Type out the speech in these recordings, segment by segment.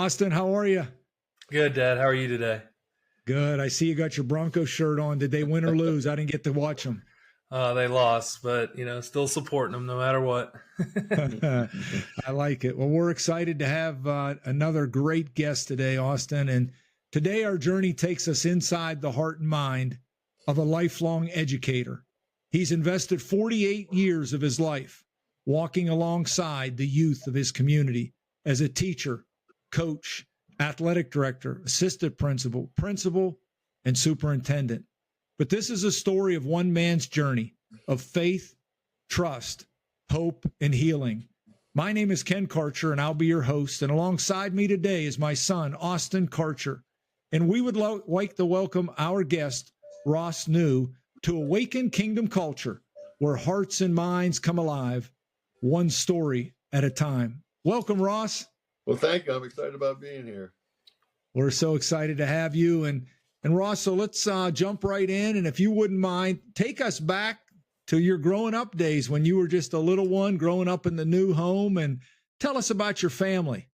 Austin, how are you? Good, Dad. How are you today? Good. I see you got your Broncos shirt on. Did they win or lose? I didn't get to watch them. They lost, but still supporting them no matter what. I like it. Well, we're excited to have another great guest today, Austin. And today our journey takes us inside the heart and mind of a lifelong educator. He's invested 48 years of his life walking alongside the youth of his community as a teacher, coach, athletic director, assistant principal, and superintendent. But this is a story of one man's journey of faith, trust, hope, and healing. My name is Ken Karcher, and I'll be your host. And alongside me today is my son, Austin Karcher. And we would like to welcome our guest, Ross New, to Awaken Kingdom Culture, where hearts and minds come alive, one story at a time. Welcome, Ross. Well, thank you. I'm excited about being here. We're so excited to have you. And Ross, so let's jump right in. And if you wouldn't mind, take us back to your growing up days when you were just a little one growing up in the new home, and tell us about your family.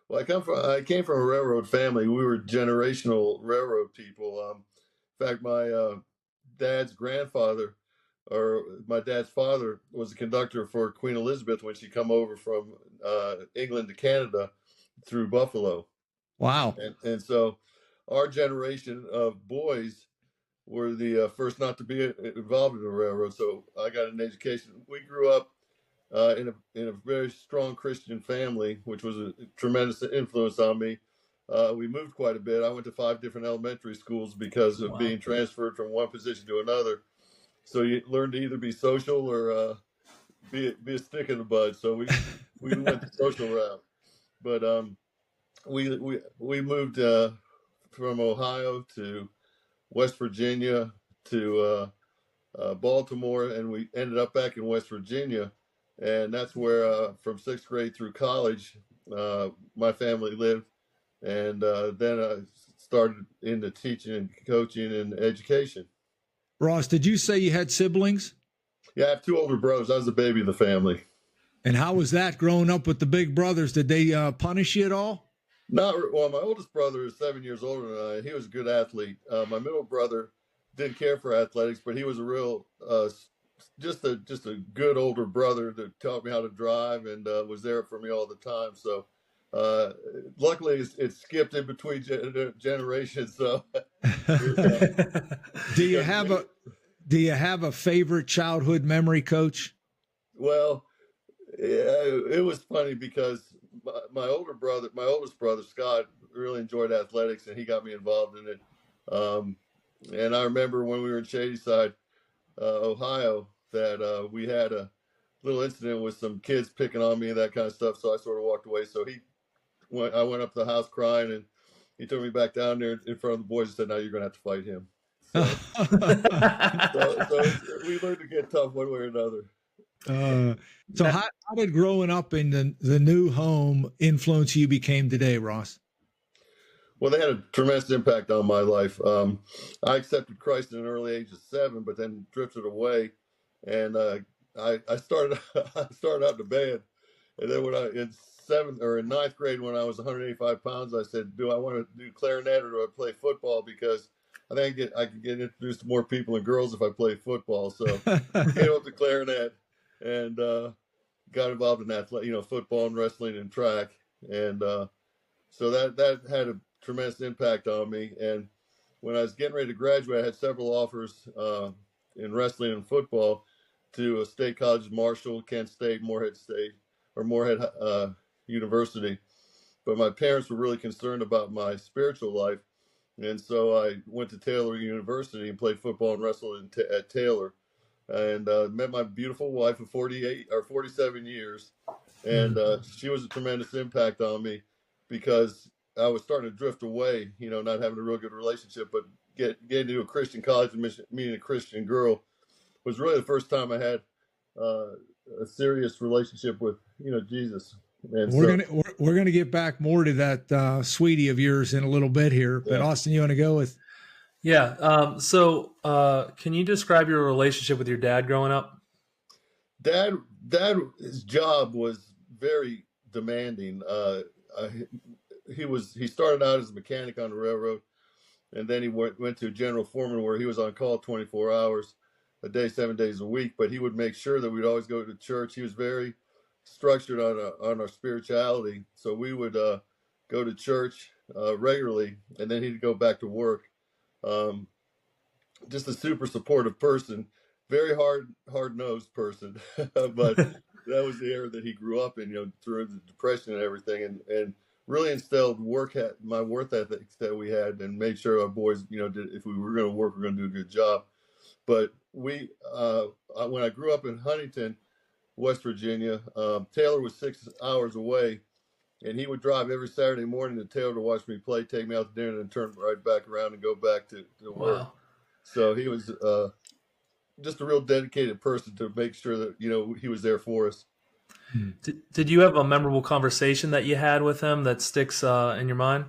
Well, I came from a railroad family. We were generational railroad people. In fact, my dad's grandfather, or my dad's father, was a conductor for Queen Elizabeth when she come over from England to Canada through Buffalo. Wow. And so our generation of boys were the first not to be involved in the railroad. So I got an education. We grew up in a very strong Christian family, which was a tremendous influence on me. We moved quite a bit. I went to 5 different elementary schools because of being transferred from one position to another. So you learn to either be social or be a stick in the bud. So we went the social route. But we moved from Ohio to West Virginia to Baltimore, and we ended up back in West Virginia. And that's where, from 6th grade through college, my family lived. And then I started into teaching and coaching and education. Ross, did you say you had siblings? Yeah, I have 2 older brothers. I was the baby of the family. And how was that growing up with the big brothers? Did they punish you at all? Well, my oldest brother is 7 years older than I. He was a good athlete. My middle brother didn't care for athletics, but he was a real, just a good older brother that taught me how to drive and was there for me all the time. So luckily it skipped in between generations. So do you have a favorite childhood memory, Coach? Well, it was funny because my oldest brother, Scott, really enjoyed athletics, and he got me involved in it. And I remember when we were in Shadyside, Ohio, that we had a little incident with some kids picking on me and that kind of stuff. So I sort of walked away. So I went up to the house crying, and he took me back down there in front of the boys and said, "Now you're going to have to fight him." So, so we learned to get tough one way or another. So how did growing up in the new home influence you became today, Ross? Well, they had a tremendous impact on my life. I accepted Christ at an early age of 7, but then drifted away. And I started out in the band. And then when in 7th or in 9th grade, when I was 185 pounds, I said, do I want to do clarinet or do I play football? Because I think I could get introduced to more people and girls if I play football. So I came up to clarinet and got involved in football and wrestling and track. And so that had a tremendous impact on me. And when I was getting ready to graduate, I had several offers in wrestling and football to state colleges, Marshall, Kent State, Morehead University. But my parents were really concerned about my spiritual life. And so I went to Taylor University and played football and wrestled at Taylor. And met my beautiful wife of 47 years. And she was a tremendous impact on me because I was starting to drift away, not having a real good relationship, but getting to a Christian college and meeting a Christian girl was really the first time I had a serious relationship with, Jesus. And we're gonna get back more to that sweetie of yours in a little bit here. But Austin, you want to go with? Yeah. So can you describe your relationship with your dad growing up? His job was very demanding. he started out as a mechanic on the railroad, and then he went to general foreman where he was on call 24 hours a day, 7 days a week. But he would make sure that we'd always go to church. He was very structured on our spirituality, so we would go to church regularly, and then he'd go back to work. Um, just a super supportive person, very hard nosed person, but that was the era that he grew up in, through the depression and everything, and really instilled my work ethics that we had, and made sure our boys, if we were going to work, we're going to do a good job. But when I grew up in Huntington, West Virginia, Taylor was 6 hours away, and he would drive every Saturday morning to Taylor to watch me play, take me out to dinner, and turn right back around and go back to work. Wow. So he was just a real dedicated person to make sure that, he was there for us. Did you have a memorable conversation that you had with him that sticks in your mind?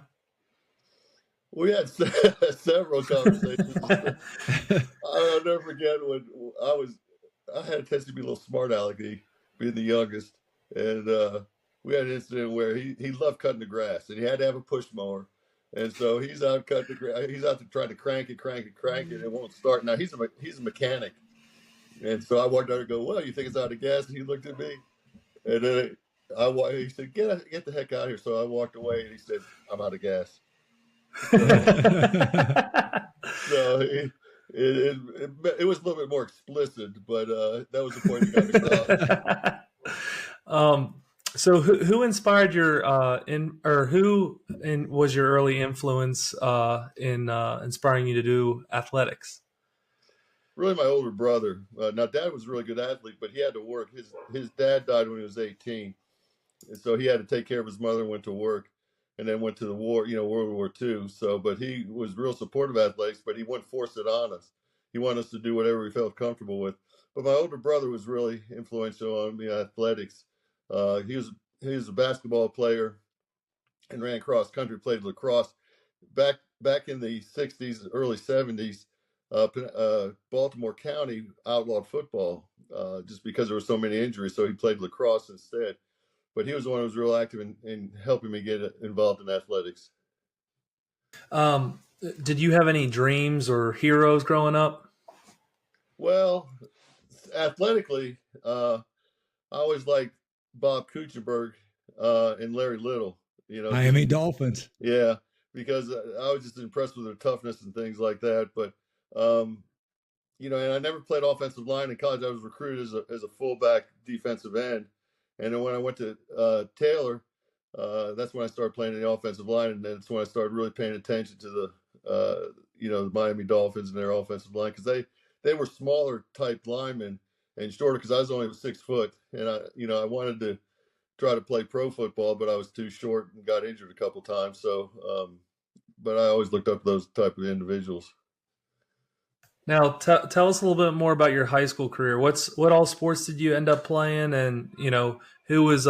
We had several conversations. I'll never forget when I had a tendency to be a little smart alecky, being the youngest. And we had an incident where he loved cutting the grass, and he had to have a push mower. And so he's out cutting the grass. He's out to try to crank it. It won't start. Now he's a mechanic. And so I walked out and go, "Well, you think it's out of gas?" And he looked at me, and then he said, "Get the heck out of here." So I walked away, and he said, "I'm out of gas." So it was a little bit more explicit, but that was the point he got across. So who inspired your who was your early influence in inspiring you to do athletics? Really, my older brother. Now, Dad was a really good athlete, but he had to work. His dad died when he was 18, and so he had to take care of his mother and went to work, and then went to the war, World War II. So, but he was real supportive of athletics, but he wouldn't force it on us. He wanted us to do whatever we felt comfortable with. But my older brother was really influential on me athletics. He was a basketball player and ran cross country, played lacrosse. Back in the 60s, early 70s, Baltimore County outlawed football just because there were so many injuries. So he played lacrosse instead. But he was the one who was real active in helping me get involved in athletics. Did you have any dreams or heroes growing up? Well, athletically, I always liked Bob Kuchenberg and Larry Little. Miami Dolphins. Yeah, because I was just impressed with their toughness and things like that. But and I never played offensive line in college. I was recruited as a fullback defensive end, and then when I went to Taylor, that's when I started playing in the offensive line, and that's when I started really paying attention to the Miami Dolphins and their offensive line, because they were smaller type linemen and shorter, because I was only 6 foot, and I wanted to try to play pro football, but I was too short and got injured a couple times. So, but I always looked up to those type of individuals. Now, tell us a little bit more about your high school career. What all sports did you end up playing, and who was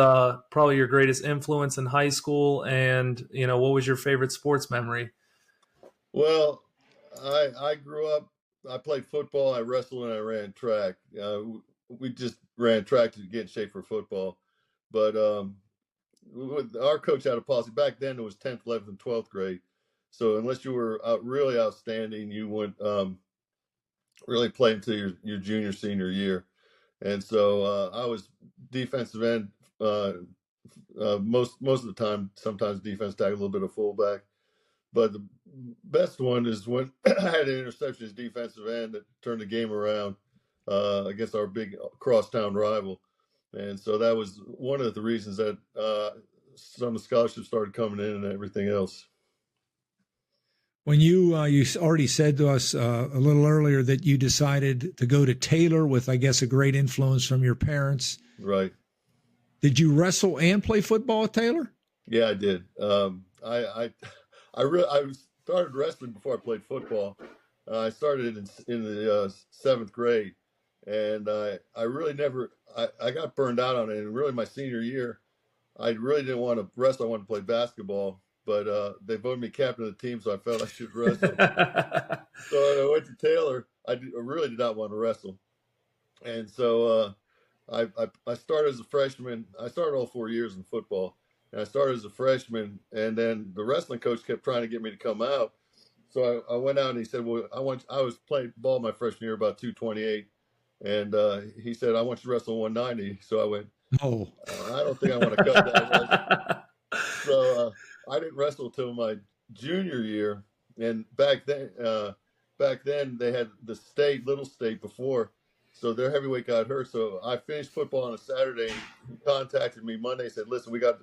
probably your greatest influence in high school, and what was your favorite sports memory? Well, I grew up. I played football. I wrestled, and I ran track. We just ran track to get in shape for football, but our coach had a policy back then. It was 10th, 11th, and 12th grade. So unless you were really outstanding, you wouldn't really play until your junior, senior year. And so I was defensive end most of the time. Sometimes defense tag, a little bit of fullback. But the best one is when I had an interception as defensive end that turned the game around against our big crosstown rival. And so that was one of the reasons that some of the scholarships started coming in and everything else. When you already said to us a little earlier that you decided to go to Taylor with, I guess, a great influence from your parents. Right. Did you wrestle and play football at Taylor? Yeah, I did. I started wrestling before I played football. I started in the 7th grade, and I really never. I got burned out on it. And really, my senior year, I really didn't want to wrestle. I wanted to play basketball. But they voted me captain of the team, so I felt I should wrestle. So I went to Taylor. I really did not want to wrestle. And so I started as a freshman. I started all 4 years in football. and I started as a freshman. And then the wrestling coach kept trying to get me to come out. So I went out and he said, well, I was playing ball my freshman year about 228. And he said, I want you to wrestle 190. So I went, Oh, I don't think I want to cut that. So I didn't wrestle till my junior year. And back then they had the state, little state before. So their heavyweight got hurt. So I finished football on a Saturday. He contacted me Monday, said, listen, we got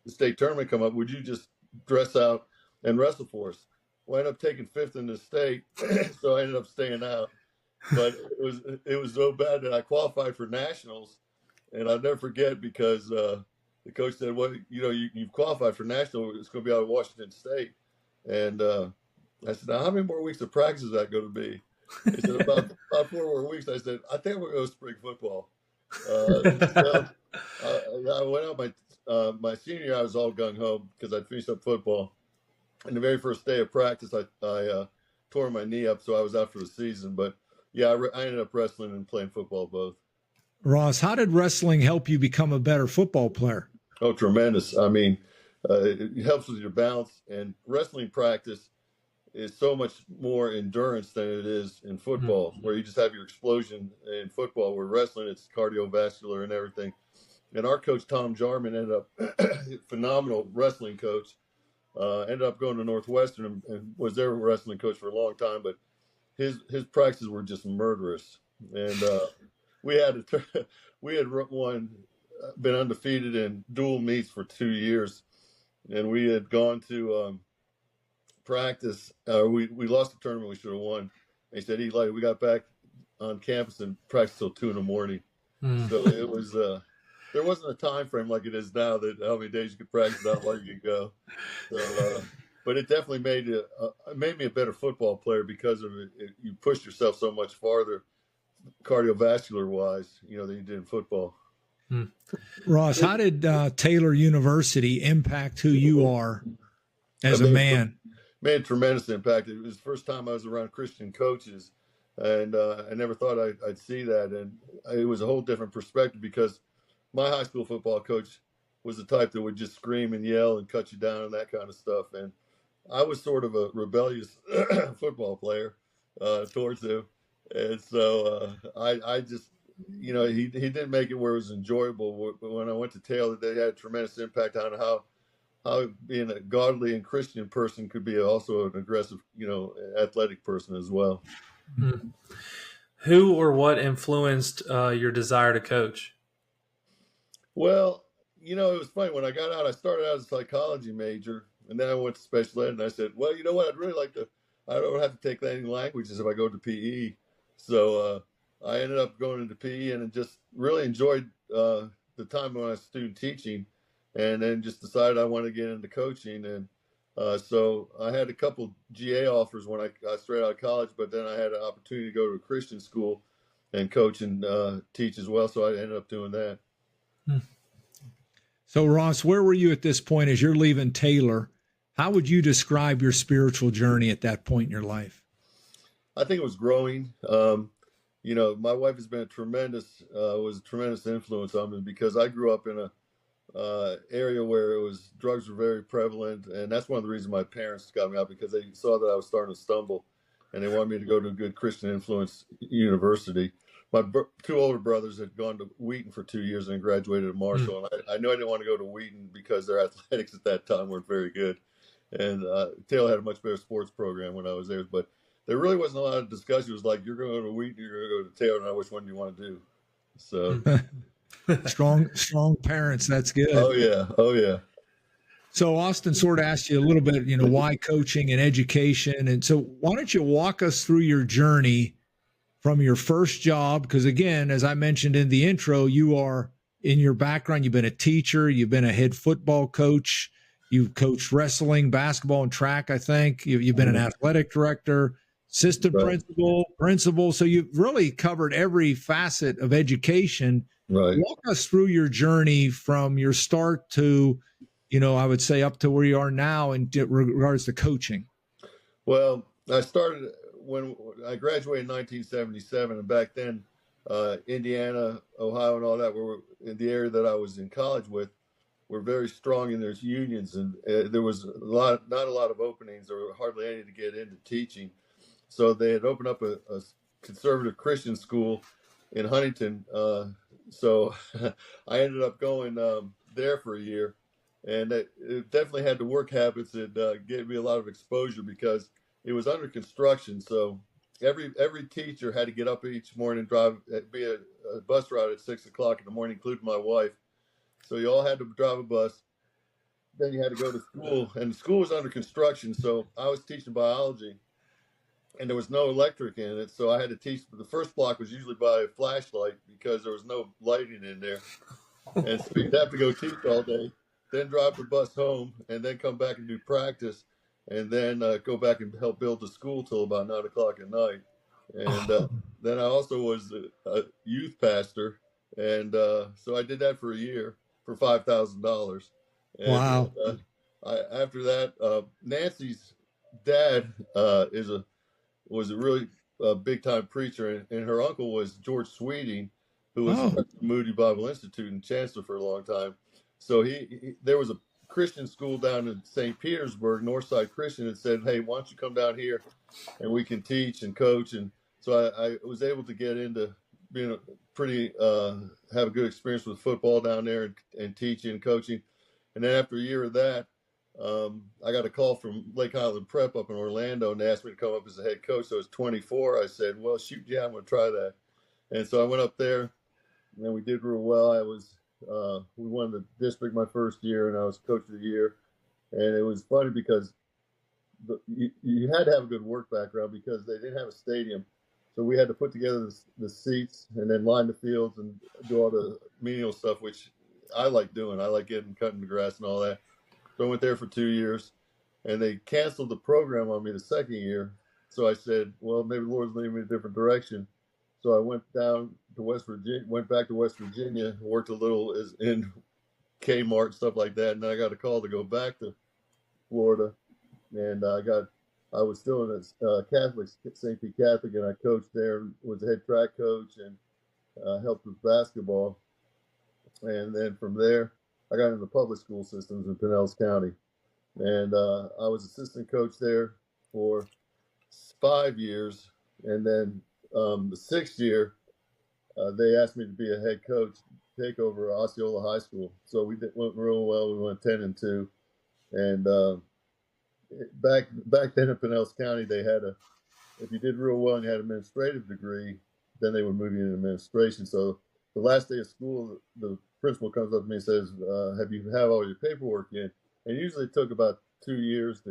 the state tournament come up. Would you just dress out and wrestle for us? Well, I ended up taking fifth in the state. So I ended up staying out. But it was so bad that I qualified for nationals. And I'll never forget because the coach said, well, you've qualified for national. It's going to be out of Washington State. And I said, now, how many more weeks of practice is that going to be? He said, about 4 more weeks. I said, I think we're going to spring football. So I went out my senior year. I was all gung-ho because I'd finished up football. And the very first day of practice, I tore my knee up, so I was out for the season. But, yeah, I ended up wrestling and playing football both. Ross, how did wrestling help you become a better football player? Oh, tremendous. I mean, it helps with your balance, and wrestling practice is so much more endurance than it is in football, where you just have your explosion in football. Where wrestling, it's cardiovascular and everything. And our coach, Tom Jarman, ended up phenomenal wrestling coach, ended up going to Northwestern and was their wrestling coach for a long time, but his practices were just murderous. And we had been undefeated in dual meets for 2 years, and we had gone to practice. We lost the tournament. We should have won. And he said we got back on campus and practiced till 2 a.m. So it was there wasn't a time frame like it is now that how many days you could practice, how long you could go. So, but it definitely made me a better football player because of it. You pushed yourself so much farther, cardiovascular wise, than you did in football. Ross, how did Taylor University impact who you are as a man? Made a tremendous impact. It was the first time I was around Christian coaches, and I never thought I'd see that. And it was a whole different perspective because my high school football coach was the type that would just scream and yell and cut you down and that kind of stuff. And I was sort of a rebellious football player towards him. And so I just, he didn't make it where it was enjoyable. But when I went to Taylor, they had a tremendous impact on how being a godly and Christian person could be also an aggressive, athletic person as well. Mm-hmm. Who or what influenced your desire to coach? Well, it was funny. When I got out, I started out as a psychology major, and then I went to special ed, and I said, well, you know what? I'd really like to, I don't have to take any languages if I go to PE. So I ended up going into PE and just really enjoyed the time when I was student teaching, and then just decided I wanted to get into coaching. And so I had a couple GA offers when I got straight out of college, but then I had an opportunity to go to a Christian school and coach and teach as well. So I ended up doing that. So, Ross, where were you at this point as you're leaving Taylor? How would you describe your spiritual journey at that point in your life? I think it was growing. My wife has been was a tremendous influence on me because I grew up in a area where drugs were very prevalent. And that's one of the reasons my parents got me out, because they saw that I was starting to stumble and they wanted me to go to a good Christian influence university. My 2 older brothers had gone to Wheaton for 2 years and graduated at Marshall. And I knew I didn't want to go to Wheaton because their athletics at that time weren't very good. And Taylor had a much better sports program when I was there. But there really wasn't a lot of discussion. It was like, you're going to go to Wheaton, you're going to go to Taylor, and which one do you want to do? So strong parents. That's good. Oh, yeah. So Austin sort of asked you a little bit, why coaching and education. And so why don't you walk us through your journey from your first job? Because again, as I mentioned in the intro, you are, in your background, you've been a teacher, you've been a head football coach, you've coached wrestling, basketball, and track, I think. You've been an athletic director, assistant principal. So you've really covered every facet of education. Right. Walk us through your journey from your start to, I would say up to where you are now in regards to coaching. Well, I started when I graduated in 1977, and back then, Indiana, Ohio, and all that were in the area that I was in college with. were very strong in their unions, and there was not a lot of openings, or hardly any to get into teaching. So they had opened up a conservative Christian school in Huntington. So I ended up going there for a year, and it definitely had the work habits. It gave me a lot of exposure because it was under construction. So every teacher had to get up each morning, drive, be a bus ride at 6 o'clock in the morning, including my wife. So you all had to drive a bus. Then you had to go to school, and the school was under construction. So I was teaching biology, and there was no electric in it. So I had to teach. The first block was usually by a flashlight because there was no lighting in there. And so you'd have to go teach all day, then drive the bus home, and then come back and do practice, and then go back and help build the school till about 9 o'clock at night. And then I also was a youth pastor, and so I did that for a year for $5,000. And Wow. after that, Nancy's dad was a really big time preacher, and her uncle was George Sweeting, who was Oh. Moody Bible Institute and chancellor for a long time. So there was a Christian school down in St. Petersburg, Northside Christian, and said, "Hey, why don't you come down here, and we can teach and coach." And so I was able to get into being a pretty have a good experience with football down there, and teaching and coaching. And then after a year of that, I got a call from Lake Highland Prep up in Orlando, and they asked me to come up as a head coach. So I was 24. I said, "Well, shoot, yeah, I'm going to try that." And so I went up there, and we did real well. We won the district my first year, and I was coach of the year. And it was funny because you had to have a good work background because they didn't have a stadium. So we had to put together the seats and then line the fields and do all the menial stuff, which I like doing. I like cutting the grass and all that. So I went there for 2 years, and they canceled the program on me the second year. So I said, well, maybe the Lord's leading me a different direction. So I went down to West Virginia, went back to West Virginia, worked a little in Kmart, stuff like that. And then I got a call to go back to Florida. And I was still in a Catholic, St. Pete Catholic, and I coached there, was a head track coach, and helped with basketball. And then from there, I got into public school systems in Pinellas County. And I was assistant coach there for 5 years. And then the 6th year, they asked me to be a head coach, take over Osceola High School. So went real well. We went 10-2. And back then in Pinellas County, they had if you did real well and you had an administrative degree, then they would move you into administration. So the last day of school, the principal comes up to me and says, "Have you have all your paperwork in?" And usually it took about 2 years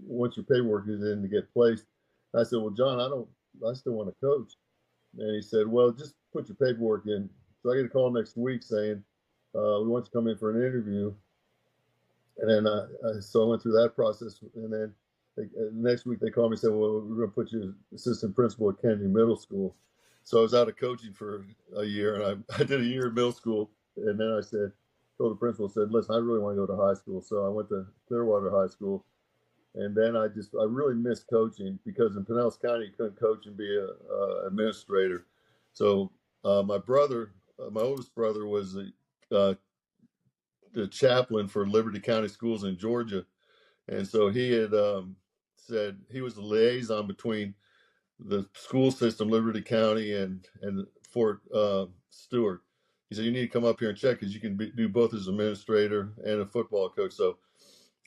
once your paperwork is in to get placed. And I said, "Well, John, I still want to coach." And he said, "Well, just put your paperwork in." So I get a call next week saying, "We want you to come in for an interview." And then so I went through that process. And then next week they called me and said, "Well, we're going to put you as assistant principal at Kennedy Middle School." So I was out of coaching for a year, and I did a year in middle school. And then told the principal, said, "Listen, I really want to go to high school." So I went to Clearwater High School. And then I really missed coaching because in Pinellas County, you couldn't coach and be a administrator. So my oldest brother was the chaplain for Liberty County Schools in Georgia. And so he had said he was the liaison between the school system, Liberty County, and Fort Stewart. He said, "You need to come up here and check because you can do both as administrator and a football coach." So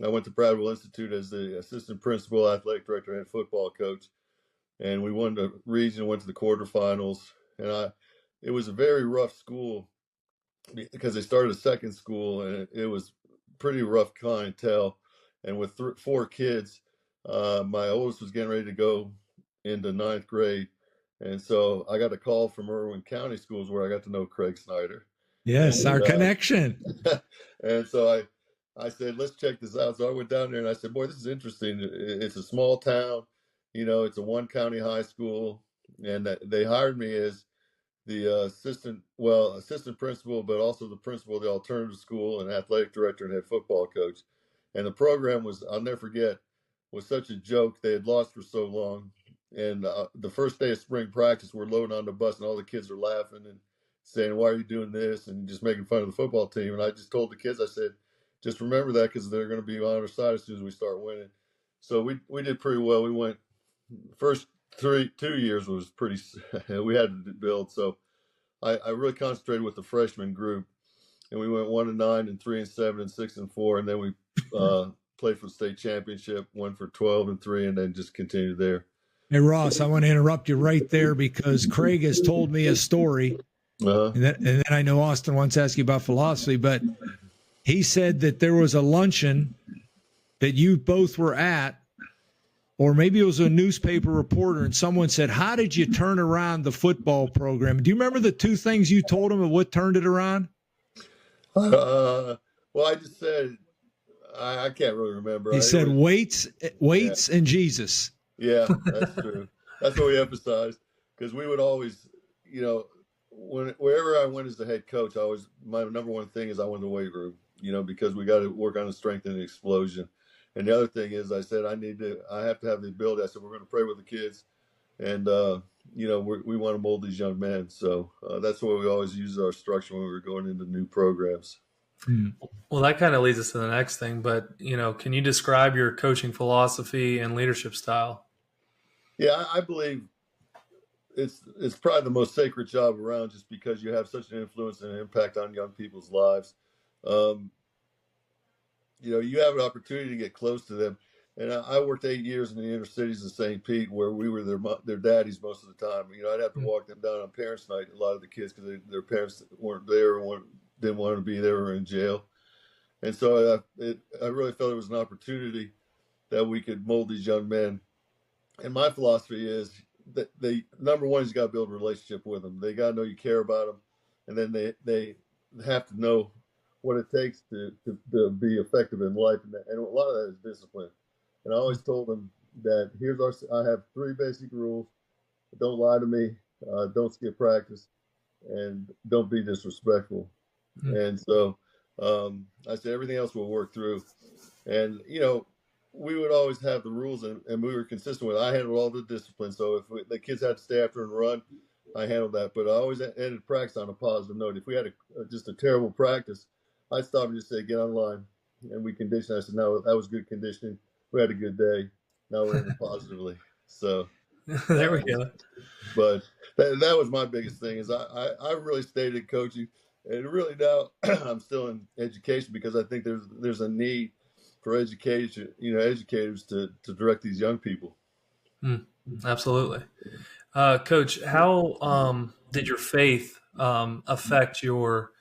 I went to Bradwell Institute as the assistant principal, athletic director, and football coach. And we won the region, went to the quarterfinals. And it was a very rough school because they started a second school, and it was pretty rough clientele. And with 4 kids, my oldest was getting ready to go into 9th grade. And so I got a call from Irwin County Schools where I got to know Craig Snyder. Yes, our connection. And so I said, "Let's check this out." So I went down there and I said, "Boy, this is interesting. It's a small town. It's a 1-county high school." And they hired me as the assistant principal, but also the principal of the alternative school and athletic director and head football coach. And the program was, I'll never forget, was such a joke. They had lost for so long. And the first day of spring practice, we're loading on the bus and all the kids are laughing and saying, "Why are you doing this?" and just making fun of the football team. And I just told the kids, I said, just remember that because they're going to be on our side as soon as we start winning. So we did pretty well. We went first 2 years was pretty. We had to build. So I really concentrated with the freshman group, and we went 1-9 and 3-7 and 6-4, and then we played for the state championship, went for 12-3, and then just continued there. Hey, Ross, I want to interrupt you right there because Craig has told me a story, and then I know Austin wants to ask you about philosophy, but he said that there was a luncheon that you both were at, or maybe it was a newspaper reporter, and someone said, how did you turn around the football program? Do you remember the two things you told him and what turned it around? Well, I just said, I can't really remember. He said weights, yeah, and Jesus. Yeah, that's true. That's what we emphasized, because we would always, wherever I went as the head coach, my number one thing is I went to the weight room, because we got to work on the strength and the explosion. And the other thing is, I said, I have to have the ability. I said, we're going to pray with the kids, and we want to mold these young men. So that's what we always use our structure when we were going into new programs. Well, that kind of leads us to the next thing, but can you describe your coaching philosophy and leadership style? Yeah, I believe it's probably the most sacred job around, just because you have such an influence and an impact on young people's lives. You have an opportunity to get close to them. And I worked 8 years in the inner cities of St. Pete, where we were their daddies most of the time. I'd have to walk them down on parents' night, a lot of the kids, because their parents weren't there or didn't want to be there or in jail. And so I really felt it was an opportunity that we could mold these young men. And my philosophy is that number one is you got to build a relationship with them. They got to know you care about them, and then they have to know what it takes to be effective in life, and a lot of that is discipline. And I always told them that I have 3 basic rules: don't lie to me, don't skip practice, and don't be disrespectful. Mm-hmm. And so I said everything else will work through. And we would always have the rules, and we were consistent with it. I handled all the discipline. So if the kids had to stay after and run, I handled that. But I always ended practice on a positive note. If we had just a terrible practice, I'd stop and just say, get on line. And we conditioned. I said, no, that was good conditioning. We had a good day. Now we're ending positively. So there we go. But that was my biggest thing, is I really stayed in coaching. And really now I'm still in education, because I think there's a need for educators to direct these young people. Absolutely. Coach, how did your faith affect your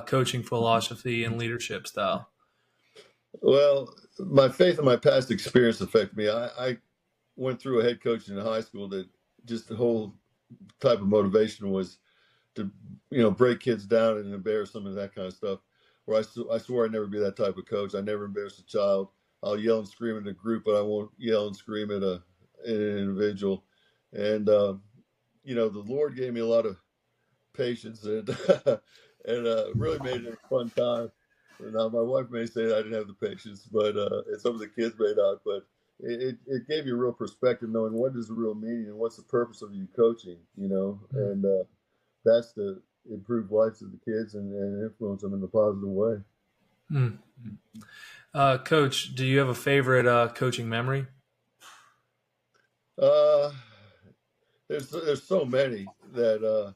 coaching philosophy and leadership style? Well, my faith and my past experience affected me. I went through a head coaching in high school that just the whole type of motivation was to, break kids down and embarrass them and that kind of stuff. Where I swore I'd never be that type of coach. I never embarrass a child. I'll yell and scream at a group, but I won't yell and scream at an individual. And the Lord gave me a lot of patience and really made it a fun time. Now my wife may say I didn't have the patience, but and some of the kids may not. But it gave you a real perspective, knowing what is the real meaning and what's the purpose of you coaching. And that's to improve lives of the kids and influence them in a positive way. Coach, do you have a favorite coaching memory? There's so many that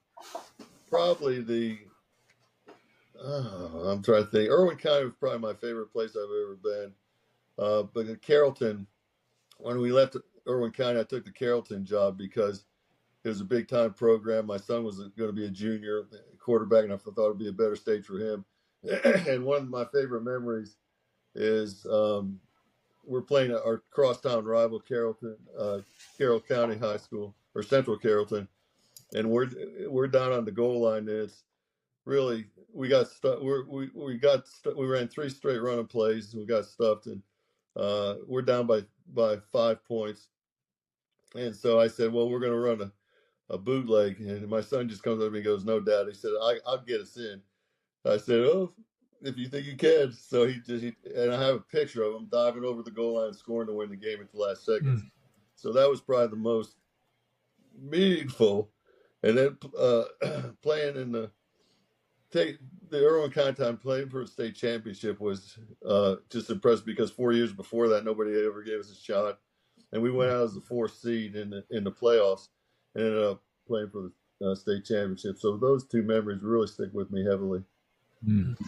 probably I'm trying to think. Irwin County was probably my favorite place I've ever been. But in Carrollton, when we left Irwin County, I took the Carrollton job because it was a big time program. My son was going to be a junior quarterback, and I thought it would be a better stage for him. And one of my favorite memories is we're playing our crosstown rival, Carroll County High School, or Central Carrollton, and we're down on the goal line. And it's really, we got stuck. We ran 3 straight running plays. We got stuffed, and we're down by 5 points. And so I said, well, we're going to run a bootleg. And my son just comes up to me and goes, no, Dad. He said, I'll get us in. I said, oh, if you think you can. So and I have a picture of him diving over the goal line, scoring to win the game at the last seconds. So that was probably the most meaningful. And then playing the Irwin County time playing for a state championship was just impressive because 4 years before that, nobody ever gave us a shot. And we went out as the 4th seed in the playoffs and ended up playing for the state championship. So those two memories really stick with me heavily. Mm.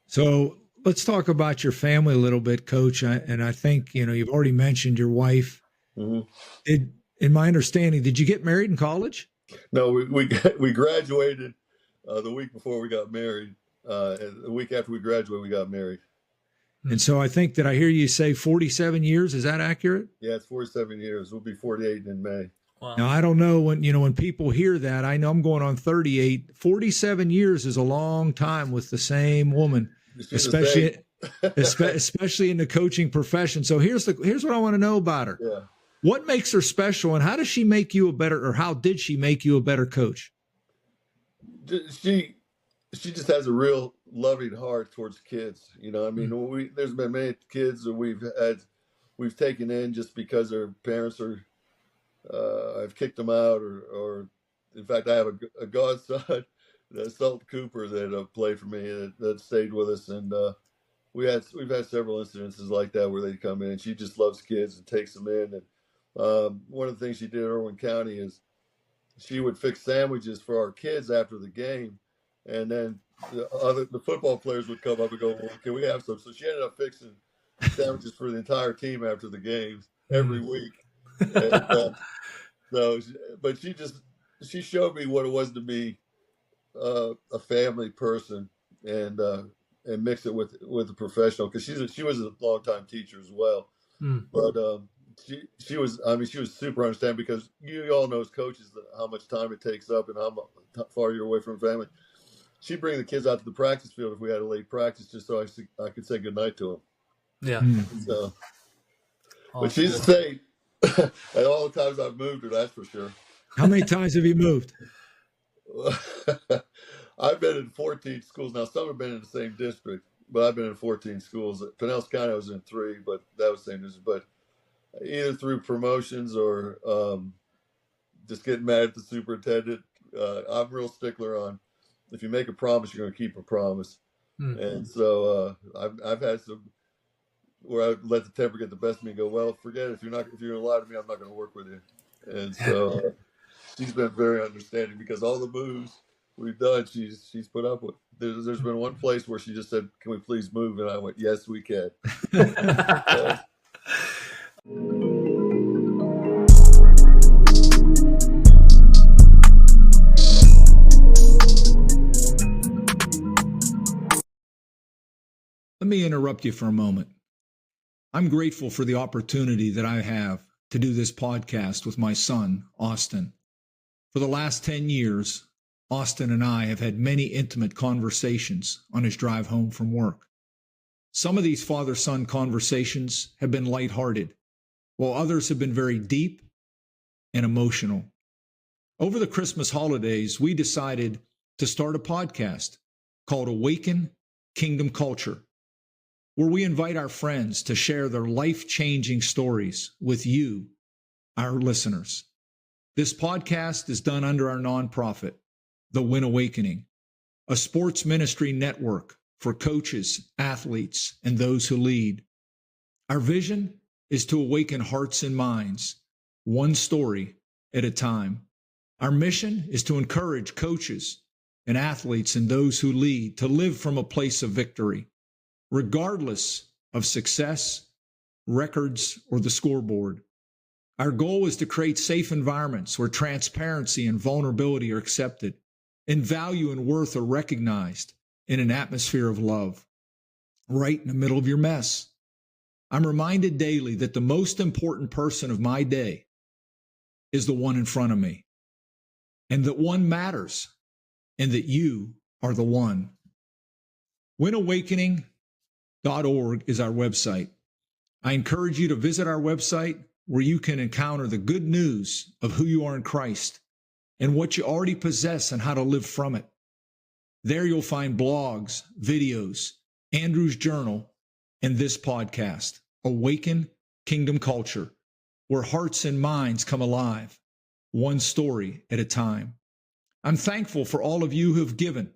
So let's talk about your family a little bit, Coach. And I think, you've already mentioned your wife. Mm-hmm. In my understanding, did you get married in college? No, we graduated the week before we got married. And the week after we graduated, we got married. And so I think that I hear you say 47 years. Is that accurate? Yeah, it's 47 years. We'll be 48 in May. Wow. Now, I don't know when people hear that. I know I'm going on 38. 47 years is a long time with the same woman, especially in the coaching profession. So here's what I want to know about her. Yeah. What makes her special, and how does she make you how did she make you a better coach? She just has a real loving heart towards kids. I mean, there's been many kids that we've taken in just because their parents are, I've kicked them out, or in fact, I have a godson, Salt Cooper, that played for me that stayed with us, and we've had several incidences like that where they come in, and she just loves kids and takes them in. And one of the things she did in Irwin County is she would fix sandwiches for our kids after the game, and then the football players would come up and go, "Well, can we have some?" So she ended up fixing sandwiches for the entire team after the games every week. And, but she showed me what it was to be a family person and mix it with a professional, because she was a longtime teacher as well. But she was super understanding, because you all know as coaches how much time it takes up and how far you're away from family. She'd bring the kids out to the practice field if we had a late practice, just so I could say goodnight to them. Yeah. So, Awesome. But she's stayed at all the times I've moved her, that's for sure. How many times have you moved? I've been in 14 schools. Now, some have been in the same district, but I've been in 14 schools. Pinellas County, I was in 3, but that was the same district. But either through promotions or just getting mad at the superintendent. I'm real stickler on, if you make a promise, you're going to keep a promise. And so I've had some where I let the temper get the best of me and go, well, forget it. If you're going to lie to me, I'm not going to work with you. And so she's been very understanding, because all the moves we've done, she's put up with. There's been one place where she just said, "Can we please move?" And I went, "Yes, we can." Let me interrupt you for a moment. I'm grateful for the opportunity that I have to do this podcast with my son, Austin. For the last 10 years, Austin and I have had many intimate conversations on his drive home from work. Some of these father-son conversations have been lighthearted, while others have been very deep and emotional. Over the Christmas holidays, we decided to start a podcast called Awaken Kingdom Culture, where we invite our friends to share their life-changing stories with you, our listeners. This podcast is done under our nonprofit, The Win Awakening, a sports ministry network for coaches, athletes, and those who lead. Our vision is to awaken hearts and minds, one story at a time. Our mission is to encourage coaches and athletes and those who lead to live from a place of victory, regardless of success, records, or the scoreboard. Our goal is to create safe environments where transparency and vulnerability are accepted, and value and worth are recognized in an atmosphere of love. Right in the middle of your mess, I'm reminded daily that the most important person of my day is the one in front of me, and that one matters, and that you are the one. WinAwakening.org is our website. I encourage you to visit our website, where you can encounter the good news of who you are in Christ and what you already possess and how to live from it. There you'll find blogs, videos, Andrew's journal, and this podcast, Awaken Kingdom Culture, where hearts and minds come alive, one story at a time. I'm thankful for all of you who have given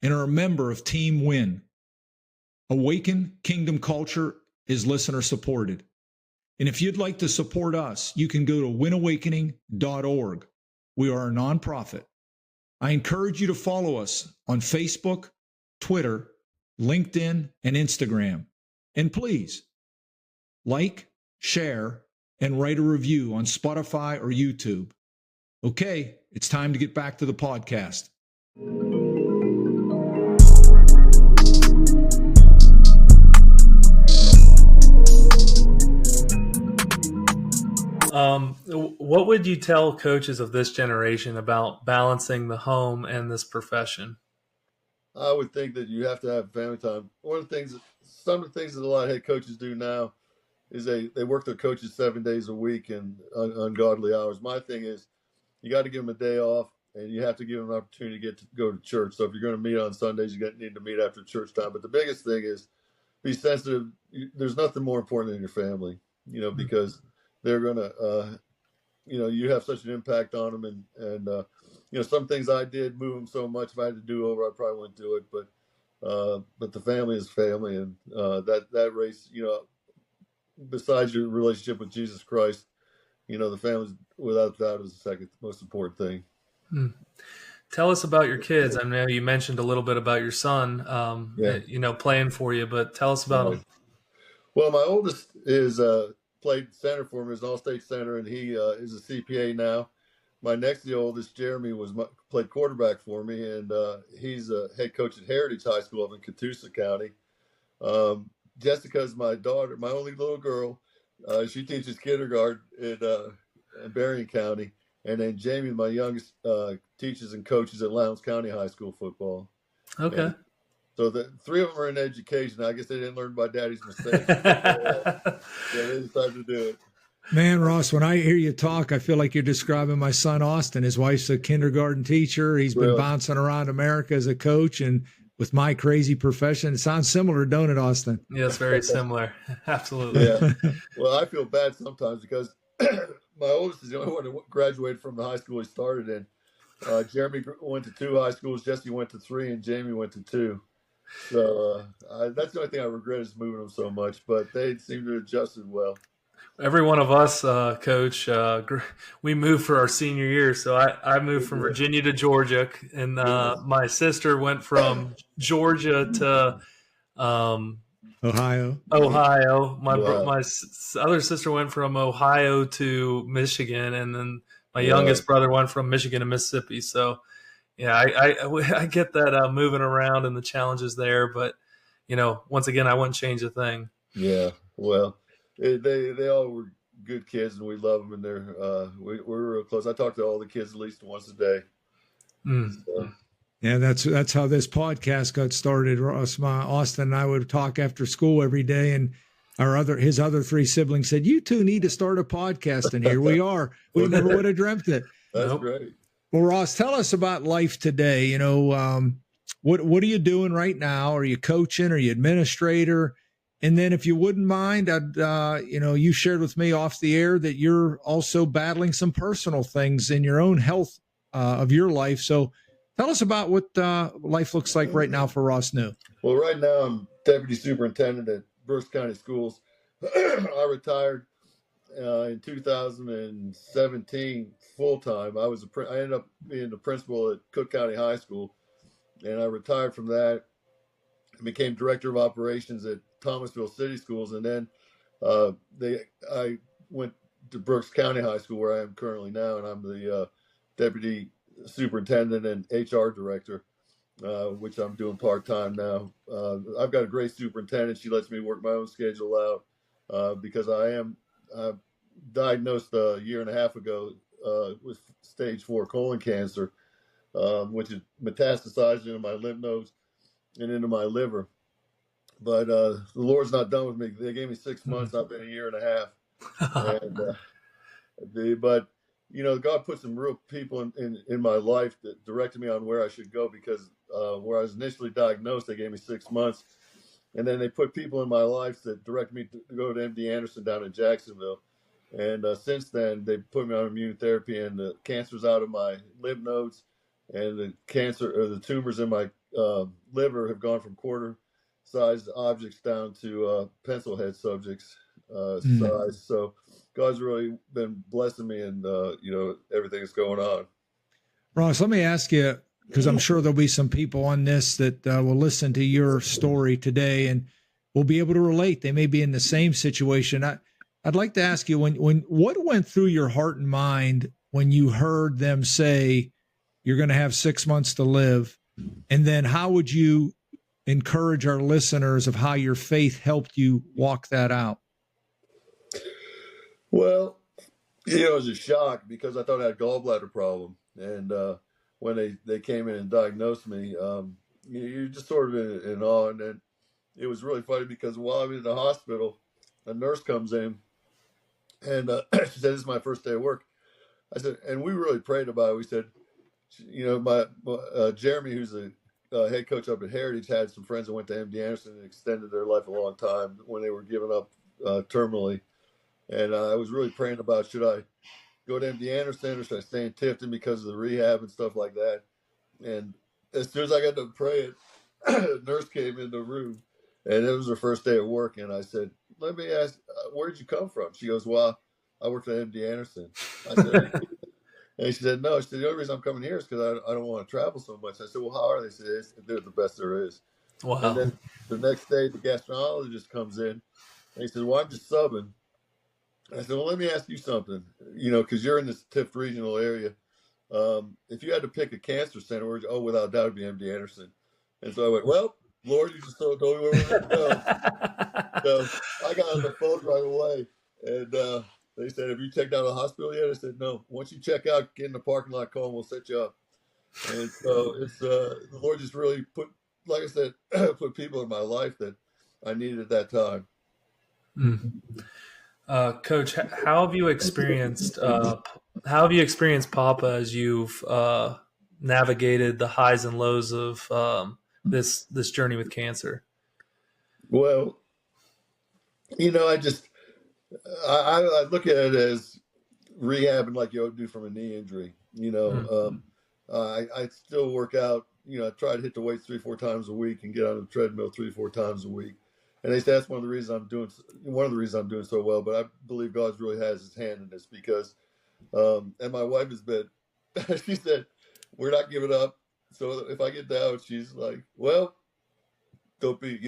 and are a member of Team Win. Awaken Kingdom Culture is listener supported. And if you'd like to support us, you can go to winawakening.org. We are a nonprofit. I encourage you to follow us on Facebook, Twitter, LinkedIn, and Instagram. And please like, share, and write a review on Spotify or YouTube. Okay, it's time to get back to the podcast. What would you tell coaches of this generation about balancing the home and this profession? I would think that you have to have family time. Some of the things that a lot of head coaches do now is they work their coaches 7 days a week and ungodly hours. My thing is you got to give them a day off, and you have to give them an opportunity to go to church. So if you're going to meet on Sundays, need to meet after church time. But the biggest thing is be sensitive. There's nothing more important than your family, because they're going to, you have such an impact on them. And some things I did move them so much. If I had to do over, I probably wouldn't do it. But the family is family. And that race, besides your relationship with Jesus Christ, the family, without doubt, is the second most important thing. Tell us about your kids. I know you mentioned a little bit about your son, playing for you, but tell us about him. Well, my oldest is played center for me as an all-state center, and he is a CPA now. My next oldest, Jeremy, played quarterback for me, and he's a head coach at Heritage High School up in Catoosa County. Jessica's my daughter, my only little girl. She teaches kindergarten in Berrien County. And then Jamie, my youngest, teaches and coaches at Lowndes County High School football. Okay. And so the three of them are in education. I guess they didn't learn by Daddy's mistakes. They decided to do it. Man, Ross, when I hear you talk, I feel like you're describing my son, Austin. His wife's a kindergarten teacher. He's been bouncing around America as a coach, and with my crazy profession, it sounds similar, don't it, Austin? Yes, very similar. Absolutely. Yeah. Well, I feel bad sometimes because my oldest is the only one who graduated from the high school he started in. Jeremy went to 2 high schools, Jesse went to 3, and Jamie went to 2. So that's the only thing I regret is moving them so much, but they seem to have adjusted well. Every one of us, Coach, we moved for our senior year. So I moved from Virginia to Georgia, and my sister went from Georgia to Ohio. My other sister went from Ohio to Michigan, and then my youngest brother went from Michigan to Mississippi. So, yeah, I get that moving around and the challenges there, but once again, I wouldn't change a thing. Yeah, well, they all were good kids, and we love them, and we're real close. I talk to all the kids at least once a day. So. Yeah, that's how this podcast got started. Ross, Austin and I would talk after school every day, and his other 3 siblings said, "You two need to start a podcast." And here we are. We never would have dreamt it. That's great. Well, Ross, tell us about life today. What are you doing right now? Are you coaching? Are you administrator? And then, if you wouldn't mind, you shared with me off the air that you're also battling some personal things in your own health of your life. So tell us about what life looks like right now for Ross New. Well, right now I'm deputy superintendent at Berks County Schools. I retired in 2017 full-time. I ended up being the principal at Cook County High School, and I retired from that and became director of operations at Thomasville City Schools. And then I went to Berks County High School, where I am currently now, and I'm the deputy superintendent and HR director, which I'm doing part-time now. I've got a great superintendent. She lets me work my own schedule out because I am diagnosed a year and a half ago with stage 4 colon cancer, which is metastasized into my lymph nodes and into my liver. But the Lord's not done with me. They gave me 6 months. I've been a year and a half. But God put some real people in my life that directed me on where I should go, because where I was initially diagnosed, they gave me 6 months. And then they put people in my life that directed me to go to MD Anderson down in Jacksonville. And since then, they put me on immunotherapy, and the cancer's out of my lymph nodes, and the tumors in my liver have gone from quarter-sized objects down to pencil head subjects size. So God's really been blessing me, and everything that's going on. Ross, let me ask you, because I'm sure there'll be some people on this that will listen to your story today and will be able to relate. They may be in the same situation. I'd like to ask you, when what went through your heart and mind when you heard them say you're going to have 6 months to live, and then how would you encourage our listeners of how your faith helped you walk that out? Well, it was a shock because I thought I had a gallbladder problem, and when they came in and diagnosed me, you're just sort of in awe. And then it was really funny because while I'm in the hospital, a nurse comes in and she said, "This is my first day of work." I said, and we really prayed about it. We said, my Jeremy, who's a head coach up at Heritage, had some friends that went to MD Anderson and extended their life a long time when they were giving up terminally. And I was really praying about, should I go to MD Anderson or should I stay in Tifton because of the rehab and stuff like that? And as soon as I got to praying, a nurse came in the room, and it was her first day at work. And I said, "Let me ask, where did you come from?" She goes, "Well, I worked at MD Anderson." I said, and she said, "No." She said, "The only reason I'm coming here is because I don't want to travel so much." I said, "Well, how are they?" She said, "They're the best there is." Wow. And then the next day, the gastroenterologist comes in, and he said, "Well, I'm just subbing." I said, "Well, let me ask you something, because you're in this Tift regional area. If you had to pick a cancer center, without doubt, it'd be MD Anderson." And so I went, "Well, Lord, you just told me where we're going to go." So I got on the phone right away, and they said, "Have you checked out of the hospital yet?" I said, "No. Once you check out, get in the parking lot, call, and we'll set you up." And so it's the Lord just really put, like I said, put people in my life that I needed at that time. Coach, how have you experienced Papa as you've navigated the highs and lows of this journey with cancer? Well, I look at it as rehabbing like you would do from a knee injury. I still work out. I try to hit the weights 3-4 times a week and get on the treadmill 3-4 times a week. And they say that's one of the reasons I'm doing so well. But I believe God really has His hand in this because, and my wife has been. She said, "We're not giving up. So if I get down," she's like, "Well, don't be.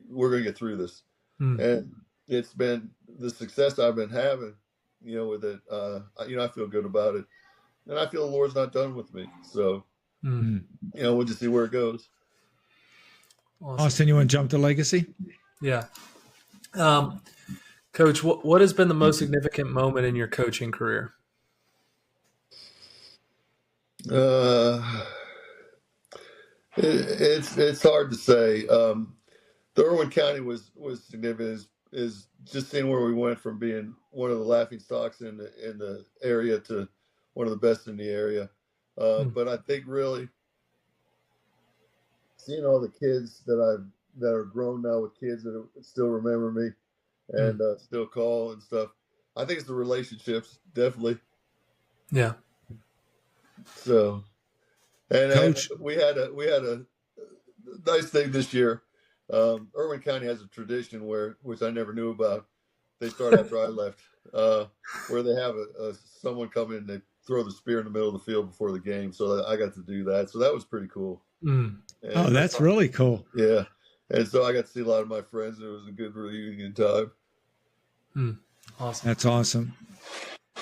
We're going to get through this." And it's been the success I've been having. With it. I feel good about it, and I feel the Lord's not done with me. So, we'll just see where it goes. Awesome. Austin, you want to jump to legacy? Yeah. Coach, what has been the most significant moment in your coaching career? It's hard to say. The Irwin County was significant. Is just seeing where we went from being one of the laughing stocks in the area to one of the best in the area. But I think really seeing all the kids that are grown now with kids that still remember me and still call and stuff. I think it's the relationships, definitely. Yeah. So, and Coach, we had a nice thing this year. Irwin County has a tradition which I never knew about. They start after I left, where they have someone come in and they throw the spear in the middle of the field before the game. So I got to do that. So that was pretty cool. Oh, that's really cool. Yeah. And so I got to see a lot of my friends. It was a good reunion time. Awesome. That's awesome.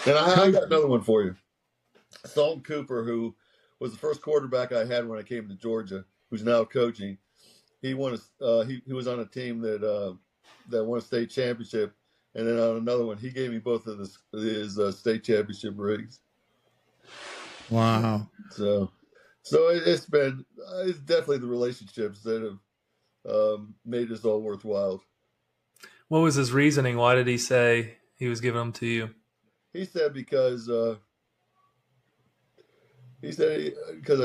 And I got another one for you. Solon Cooper, who was the first quarterback I had when I came to Georgia, who's now coaching. He won. He was on a team that won a state championship, and then on another one, he gave me both of his state championship rings. Wow. So it's definitely the relationships that have made this all worthwhile. What was his reasoning? Why did he say he was giving them to you? He said because I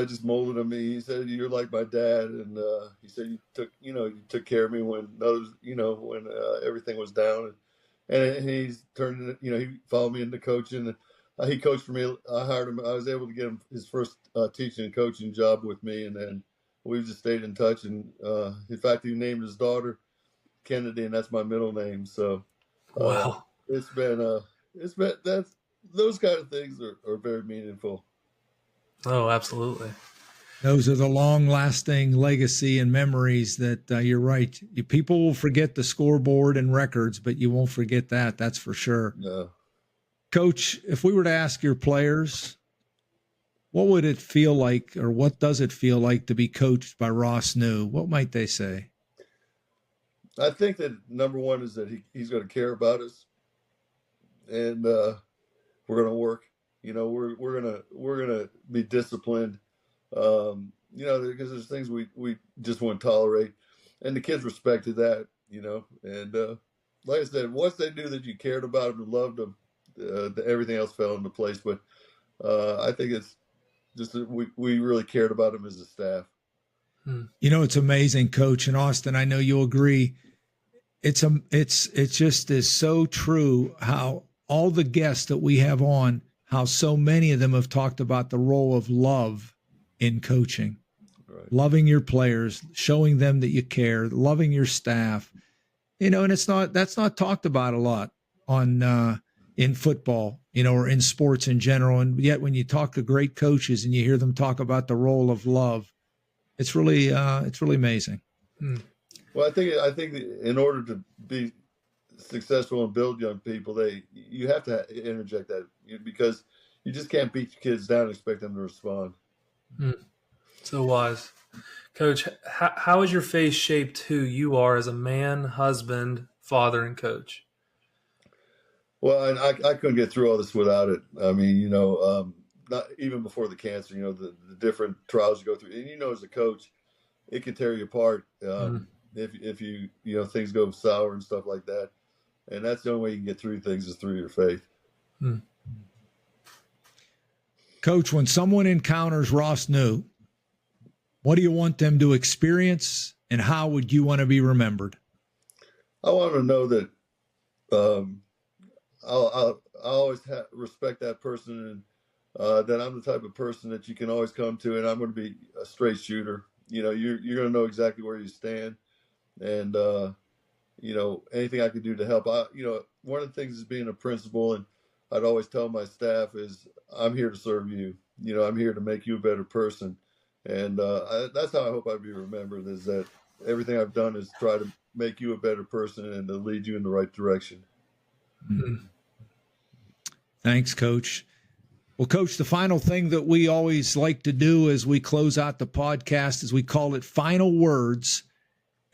just molded him. He said, "You're like my dad," and he said you took care of me when others, when everything was down, and he's turned. He followed me into coaching. He coached for me. I hired him. I was able to get him his first teaching and coaching job with me, and then we've just stayed in touch. And in fact, he named his daughter Kennedy, and that's my middle name. So Wow. it's been that's those kind of things are very meaningful. Oh, absolutely. Those are the long-lasting legacy and memories that you're right. People will forget the scoreboard and records, but you won't forget that. That's for sure. No. Coach, if we were to ask your players, what would it feel like, or what does it feel like to be coached by Ross New? What might they say? I think that number one is that he's going to care about us, and we're going to work. We're gonna be disciplined. Because there's things we just wouldn't tolerate, and the kids respected that. And like I said, once they knew that you cared about them and loved them, everything else fell into place. But I think it's just that we really cared about them as a staff. It's amazing, Coach, and Austin, I know you'll agree. It's just is so true how all the guests that we have on, how so many of them have talked about the role of love in coaching. Right. Loving your players, showing them that you care, loving your staff. And that's not talked about a lot on in football, or in sports in general. And yet when you talk to great coaches and you hear them talk about the role of love, it's really amazing. Well, I think in order to be successful and build young people, you have to interject that, because you just can't beat your kids down and expect them to respond. So wise. Coach, how has your faith shaped who you are as a man, husband, father, and coach? Well, and I couldn't get through all this without it. I mean, not even before the cancer, the different trials you go through. And, as a coach, it can tear you apart if you things go sour and stuff like that. And that's the only way you can get through things is through your faith. Coach, when someone encounters Ross New, what do you want them to experience, and how would you want to be remembered? I want to know that I'll always respect that person, and that I'm the type of person that you can always come to, and I'm going to be a straight shooter. You're going to know exactly where you stand, and anything I can do to help. One of the things is being a principal, and I'd always tell my staff is I'm here to serve you. I'm here to make you a better person, and that's how I hope I'd be remembered. Is that everything I've done is try to make you a better person and to lead you in the right direction. Thanks, Coach. Well, Coach, the final thing that we always like to do as we close out the podcast is we call it final words.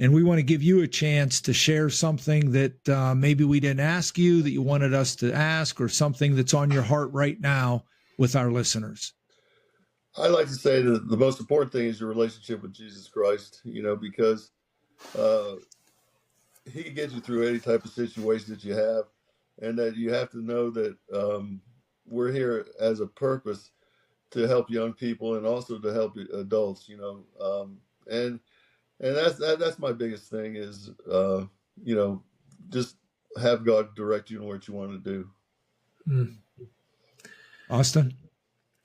And we want to give you a chance to share something that maybe we didn't ask you that you wanted us to ask, or something that's on your heart right now with our listeners. I like to say that the most important thing is your relationship with Jesus Christ, because he gets you through any type of situation that you have, and that you have to know that we're here as a purpose to help young people and also to help adults, and that's my biggest thing is, just have God direct you in what you want to do. Austin?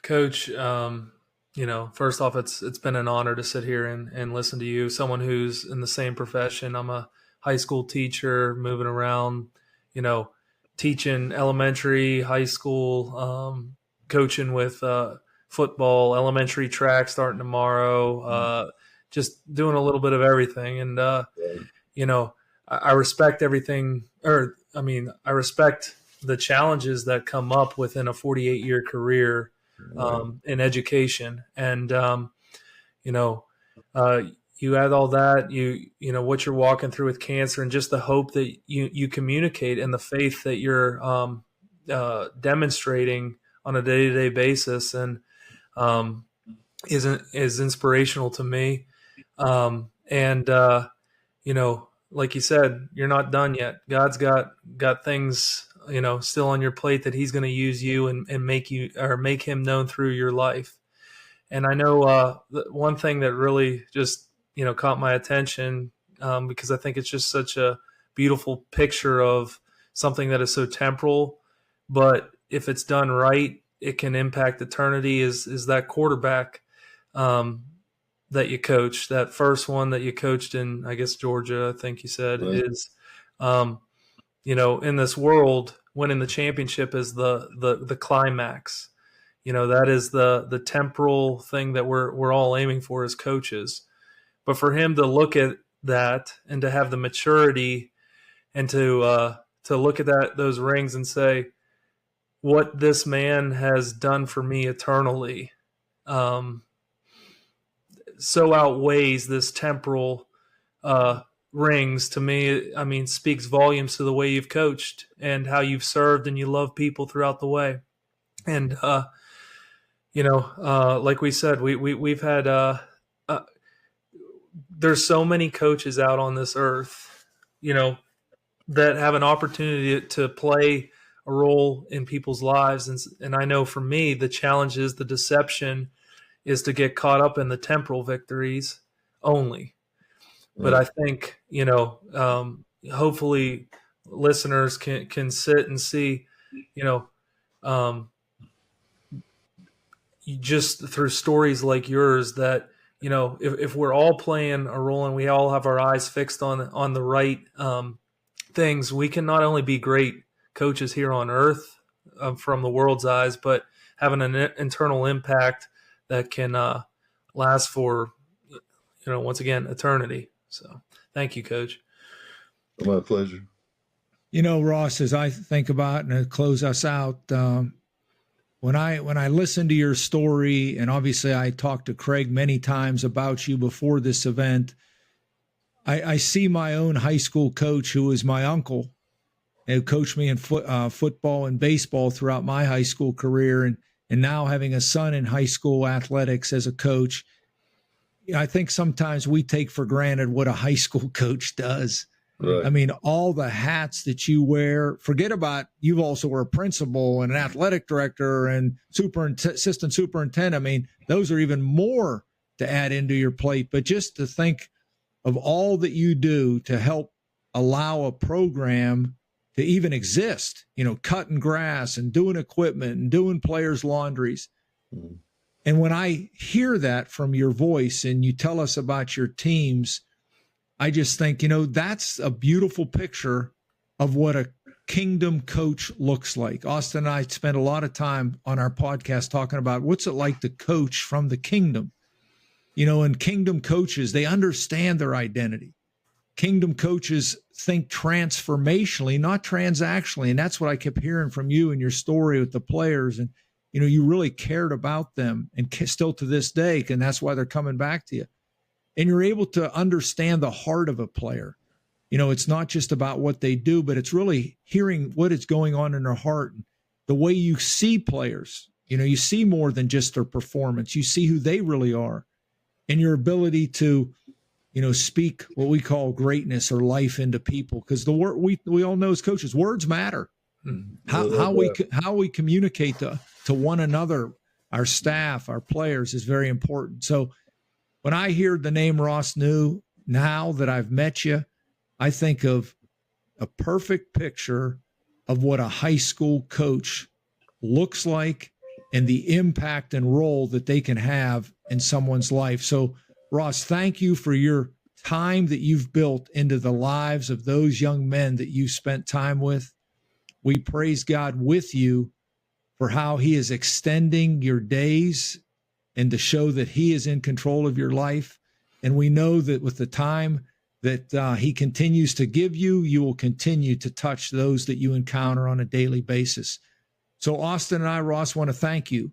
Coach, first off, it's been an honor to sit here and listen to you, someone who's in the same profession. I'm a high school teacher, moving around, teaching elementary, high school, coaching with football, elementary track starting tomorrow, just doing a little bit of everything. And, I respect everything, I respect the challenges that come up within a 48-year career in education. And, you add all that, what you're walking through with cancer, and just the hope that you communicate, and the faith that you're demonstrating on a day-to-day basis, and is inspirational to me. Like you said, you're not done yet. God's got things, still on your plate that he's going to use you and make him known through your life. And I know one thing that really just, caught my attention, because I think it's just such a beautiful picture of something that is so temporal, but if it's done right, it can impact eternity, is that quarterback. that you coached, that first one that you coached in, I guess, Georgia, I think you said, Right. is, in this world, winning the championship is the climax. That is the temporal thing that we're all aiming for as coaches. But for him to look at that and to have the maturity and to look at those rings and say, what this man has done for me eternally, so outweighs this temporal rings. To me, I mean, speaks volumes to the way you've coached and how you've served and you love people throughout the way. And like we said, we've had there's so many coaches out on this earth, that have an opportunity to play a role in people's lives. And I know for me, the challenge is the deception is to get caught up in the temporal victories only. But I think, hopefully listeners can sit and see, just through stories like yours that, if we're all playing a role and we all have our eyes fixed on the right things, we can not only be great coaches here on earth from the world's eyes, but having an internal impact that can last for, once again, eternity. So thank you, Coach. My pleasure. Ross, as I think about and close us out, when I listen to your story, and obviously I talked to Craig many times about you before this event, I see my own high school coach, who was my uncle, who coached me in football and baseball throughout my high school career, and now having a son in high school athletics as a coach. I think sometimes we take for granted what a high school coach does. Right. I mean, all the hats that you wear, forget about, you also were a principal and an athletic director and assistant superintendent. I mean, those are even more to add into your plate. But just to think of all that you do to help allow a program to even exist, cutting grass and doing equipment and doing players' laundries. Mm-hmm. And when I hear that from your voice and you tell us about your teams, I just think, that's a beautiful picture of what a kingdom coach looks like. Austin and I spent a lot of time on our podcast talking about what's it like to coach from the kingdom. And kingdom coaches, they understand their identity. Kingdom coaches think transformationally, not transactionally. And that's what I kept hearing from you in your story with the players. And, you really cared about them, and still to this day, and that's why they're coming back to you. And you're able to understand the heart of a player. It's not just about what they do, but it's really hearing what is going on in their heart. The way you see players, you see more than just their performance. You see who they really are, and your ability to, speak what we call greatness or life into people. Because the word we all know as coaches, words matter. How we communicate to one another, our staff, our players, is very important. So when I hear the name Ross New, now that I've met you, I think of a perfect picture of what a high school coach looks like and the impact and role that they can have in someone's life. So, Ross, thank you for your time that you've built into the lives of those young men that you spent time with. We praise God with you for how he is extending your days and to show that he is in control of your life. And we know that with the time that he continues to give you, you will continue to touch those that you encounter on a daily basis. So Austin and I, Ross, want to thank you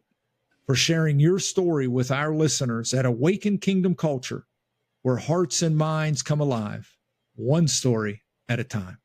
for sharing your story with our listeners at Awaken Kingdom Culture, where hearts and minds come alive, one story at a time.